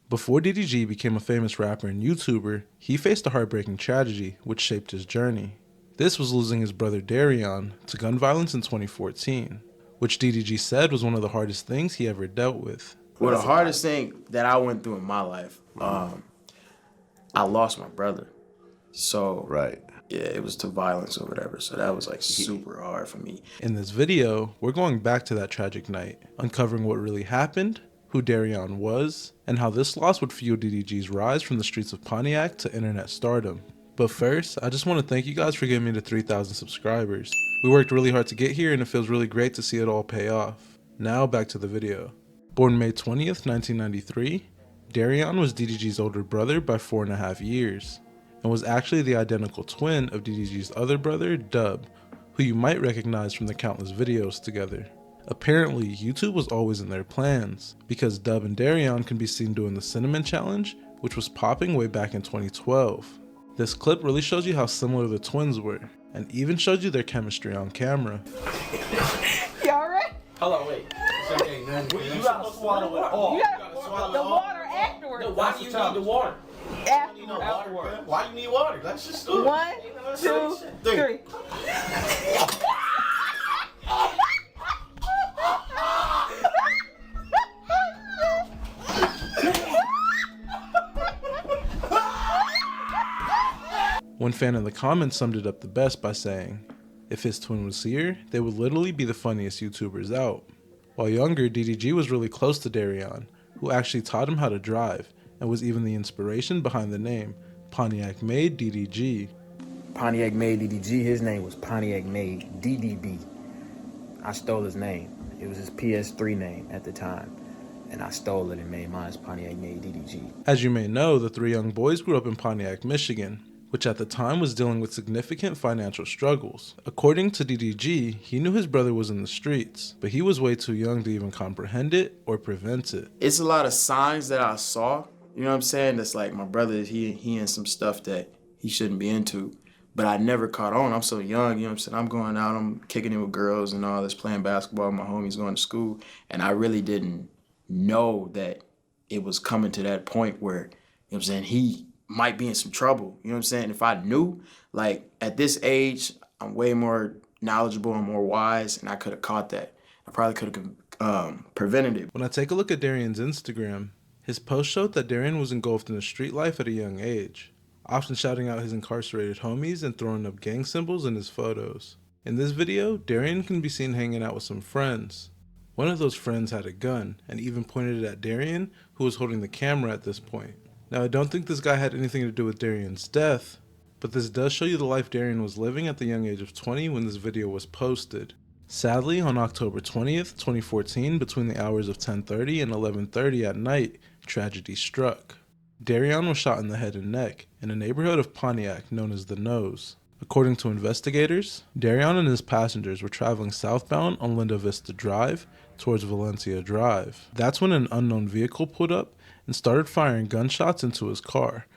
Before DDG became a famous rapper and YouTuber, he faced a heartbreaking tragedy which shaped his journey. This was losing his brother Darion to gun violence in 2014, which DDG said was one of the hardest things he ever dealt with. Well, the hardest thing that I went through in my life, I lost my brother. So, Right. Yeah, it was to violence or whatever. So that was like super hard for me. In this video, we're going back to that tragic night, uncovering what really happened, who Darion was, and how this loss would fuel DDG's rise from the streets of Pontiac to internet stardom. But first, I just want to thank you guys for getting me to 3,000 subscribers. We worked really hard to get here and it feels really great to see it all pay off. Now back to the video. Born May 20th, 1993, Darion was DDG's older brother by 4.5 years, and was actually the identical twin of DDG's other brother, Dub, who you might recognize from the countless videos together. Apparently, YouTube was always in their plans, because Dub and Darion can be seen doing the Cinnamon Challenge, which was popping way back in 2012. This clip really shows you how similar the twins were, and even shows you their chemistry on camera. You alright? Hold on, wait. You gotta swallow it all. You gotta swallow the water afterwards. No, why do you need the water? Afterwards. Why do you need water? That's just stupid. 1, 2, 3. One fan in the comments summed it up the best by saying, if his twin was here, they would literally be the funniest YouTubers out. While younger, DDG was really close to Darion, who actually taught him how to drive, and was even the inspiration behind the name, Pontiac made DDG. Pontiac made DDG, his name was Pontiac made DDB. I stole his name. It was his PS3 name at the time, and I stole it and made mine Pontiac made DDG. As you may know, the three young boys grew up in Pontiac, Michigan, which at the time was dealing with significant financial struggles. According to DDG, he knew his brother was in the streets, but he was way too young to even comprehend it or prevent it. It's a lot of signs that I saw, you know what I'm saying? That's like my brother, he in some stuff that he shouldn't be into. But I never caught on. I'm so young, you know what I'm saying? I'm going out, I'm kicking it with girls and all this, playing basketball, my homies going to school. And I really didn't know that it was coming to that point where, you know what I'm saying, he might be in some trouble. You know what I'm saying? If I knew, like at this age, I'm way more knowledgeable and more wise, and I could have caught that. I probably could have prevented it. When I take a look at Darion's Instagram, his post showed that Darion was engulfed in the street life at a young age, often shouting out his incarcerated homies and throwing up gang symbols in his photos. In this video, Darion can be seen hanging out with some friends. One of those friends had a gun and even pointed it at Darion, who was holding the camera at this point. Now, I don't think this guy had anything to do with Darion's death, but this does show you the life Darion was living at the young age of 20 when this video was posted. Sadly, on October 20th, 2014, between the hours of 10:30 and 11:30 at night, tragedy struck. Darion was shot in the head and neck in a neighborhood of Pontiac known as the Nose. According to investigators, Darion and his passengers were traveling southbound on Linda Vista Drive towards Valencia Drive. That's when an unknown vehicle pulled up and started firing gunshots into his car,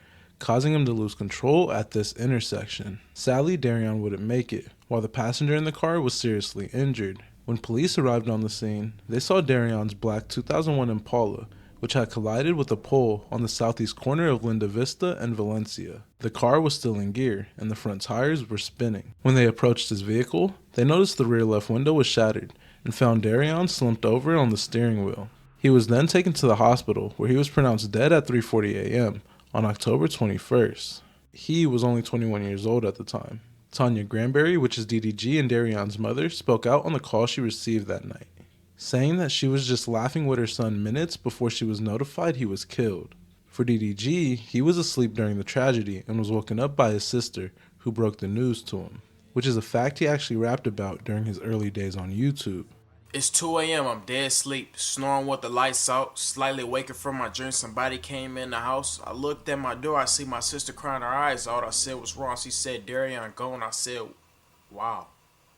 causing him to lose control at this intersection. Sadly, Darion wouldn't make it, while the passenger in the car was seriously injured. When police arrived on the scene, they saw Darion's black 2001 Impala, which had collided with a pole on the southeast corner of Linda Vista and Valencia. The car was still in gear, and the front tires were spinning. When they approached his vehicle, they noticed the rear left window was shattered, and found Darion slumped over on the steering wheel. He was then taken to the hospital, where he was pronounced dead at 3:40 a.m. on October 21st. He was only 21 years old at the time. Tanya Granberry, which is DDG and Darion's mother, spoke out on the call she received that night, saying that she was just laughing with her son minutes before she was notified he was killed. For DDG, he was asleep during the tragedy and was woken up by his sister, who broke the news to him, which is a fact he actually rapped about during his early days on YouTube. It's 2 a.m. I'm dead asleep, snoring with the lights out, slightly waking from my dream. Somebody came in the house. I looked at my door. I see my sister crying her eyes out. I said, "What's wrong?" She said, "Darion gone." I said, "Wow.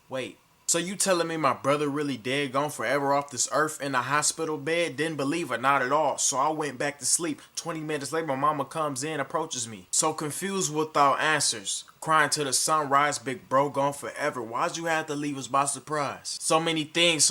Wait, So you telling me my brother really dead, gone forever off this earth in a hospital bed? Didn't believe her, not at all. So I went back to sleep. 20 minutes later, my mama comes in, approaches me. So confused without answers. Crying to the sunrise, big bro gone forever. Why'd you have to leave us by surprise? So many things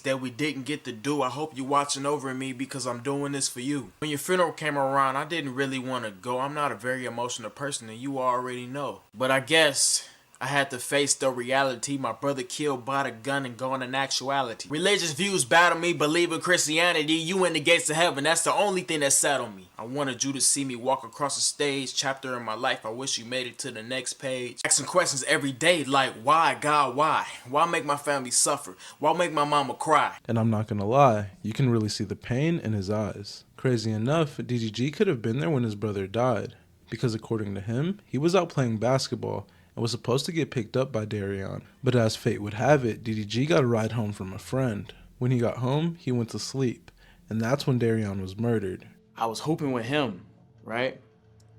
that we didn't get to do. I hope you're watching over me because I'm doing this for you. When your funeral came around, I didn't really want to go. I'm not a very emotional person and you already know. But I guess I had to face the reality. My brother killed by the gun and gone in actuality. Religious views battle me, believe in Christianity. You in the gates of heaven, that's the only thing that settled me. I wanted you to see me walk across the stage, chapter in my life. I wish you made it to the next page. Asking questions every day like, why, God, why? Why make my family suffer? Why make my mama cry? And I'm not gonna lie, you can really see the pain in his eyes. Crazy enough, DDG could have been there when his brother died, because according to him, he was out playing basketball and was supposed to get picked up by Darion. But as fate would have it, DDG got a ride home from a friend. When he got home, he went to sleep, and that's when Darion was murdered. I was hooping with him, right?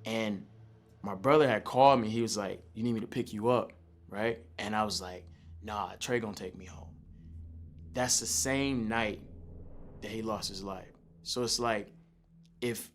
And my brother had called me. He was like, you need me to pick you up, right? And I was like, nah, Trey gonna take me home. That's the same night that he lost his life. So it's like, if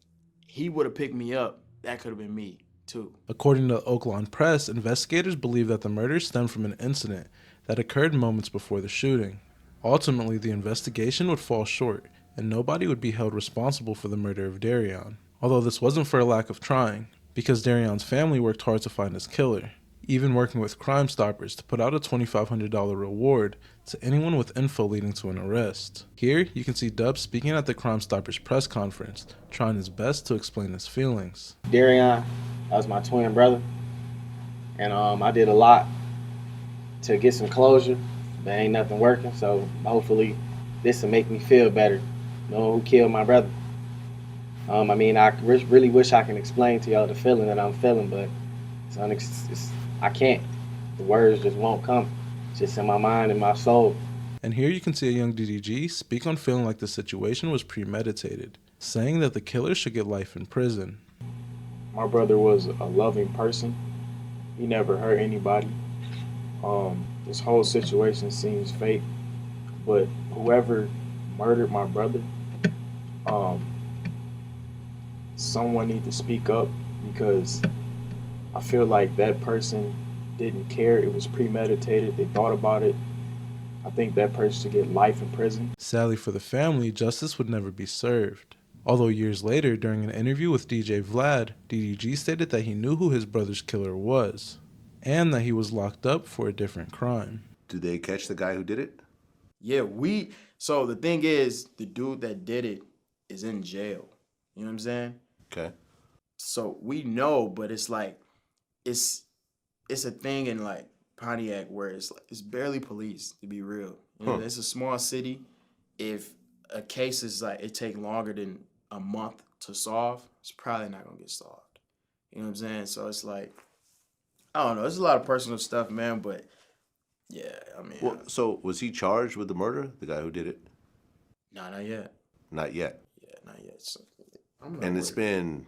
he would have picked me up, that could have been me too. According to the Oakland Press, investigators believe that the murder stemmed from an incident that occurred moments before the shooting. Ultimately, the investigation would fall short, and nobody would be held responsible for the murder of Darion. Although this wasn't for a lack of trying, because Darion's family worked hard to find his killer, even working with Crime Stoppers to put out a $2,500 reward to anyone with info leading to an arrest. Here, you can see Dub speaking at the Crime Stoppers press conference, trying his best to explain his feelings. Darion, that was my twin brother, and I did a lot to get some closure, but ain't nothing working, so hopefully this will make me feel better, knowing who killed my brother. I mean, I really wish I can explain to y'all the feeling that I'm feeling, but I can't. The words just won't come. It's just in my mind and my soul. And here you can see a young DDG speak on feeling like the situation was premeditated, saying that the killer should get life in prison. My brother was a loving person. He never hurt anybody. This whole situation seems fake, but whoever murdered my brother, someone needs to speak up, because I feel like that person didn't care. It was premeditated. They thought about it. I think that person should get life in prison. Sadly for the family, justice would never be served. Although years later, during an interview with DJ Vlad, DDG stated that he knew who his brother's killer was, and that he was locked up for a different crime. Did they catch the guy who did it? Yeah, so the thing is, the dude that did it is in jail. You know what I'm saying? Okay. So we know, but it's like, it's a thing in like Pontiac where it's barely policed, to be real. You know, it's a small city. If a case is like, it take longer than a month to solve, it's probably not gonna get solved. You know what I'm saying? So it's like, I don't know. There's a lot of personal stuff, man, but yeah, I mean. Well, so was he charged with the murder, the guy who did it? No, not yet. Not yet. Yeah, not yet. So, And it's been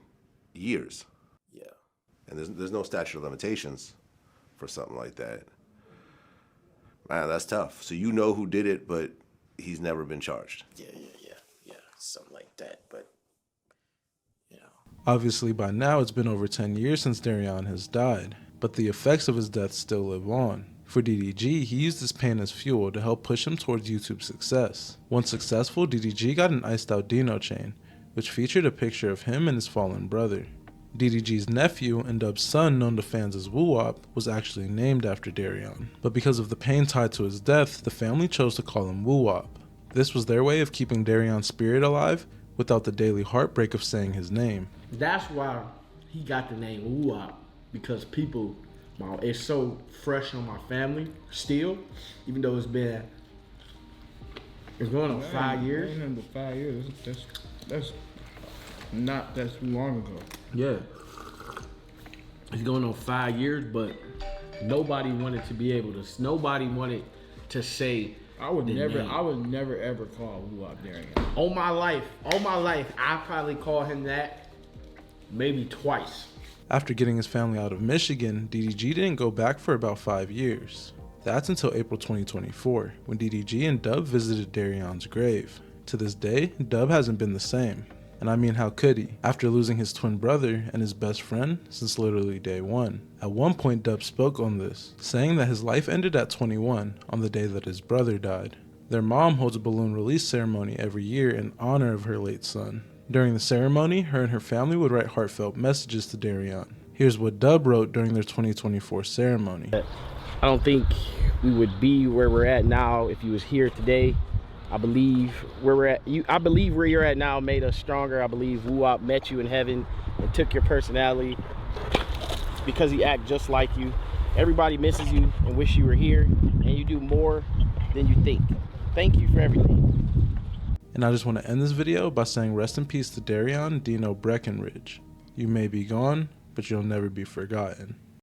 years. Yeah. And there's no statute of limitations for something like that. Man, that's tough. So you know who did it, but he's never been charged. Yeah, something like that. But, you know. Obviously by now it's been over 10 years since Darion has died, but the effects of his death still live on. For DDG, he used his pain as fuel to help push him towards YouTube success. Once successful, DDG got an iced out Deno chain, which featured a picture of him and his fallen brother. DDG's nephew and Dub's son, known to fans as Woo Wop, was actually named after Darion. But because of the pain tied to his death, the family chose to call him Woo Wop. This was their way of keeping Darion's spirit alive without the daily heartbreak of saying his name. That's why he got the name Woo Wop, because people, it's so fresh on my family still, even though it's going on 5 years. Ain't nothing but 5 years. That's too long ago. Yeah. It's going on 5 years, but nobody wanted to say. I would never ever call Woo Wop Darion. All my life, I probably call him that maybe twice. After getting his family out of Michigan, DDG didn't go back for about 5 years. That's until April 2024, when DDG and Dub visited Darion's grave. To this day, Dub hasn't been the same. And I mean, how could he, after losing his twin brother and his best friend since literally day one? At one point, Dub spoke on this, saying that his life ended at 21 on the day that his brother died. Their mom holds a balloon release ceremony every year in honor of her late son. During the ceremony, her and her family would write heartfelt messages to Darion. Here's what Dub wrote during their 2024 ceremony. I don't think we would be where we're at now if you was here today. I believe where we're at, I believe where you're at now made us stronger. I believe Woo Wop met you in heaven and took your personality because he act just like you. Everybody misses you and wish you were here, and you do more than you think. Thank you for everything. And I just want to end this video by saying rest in peace to Darion, Deno, Breckenridge. You may be gone, but you'll never be forgotten.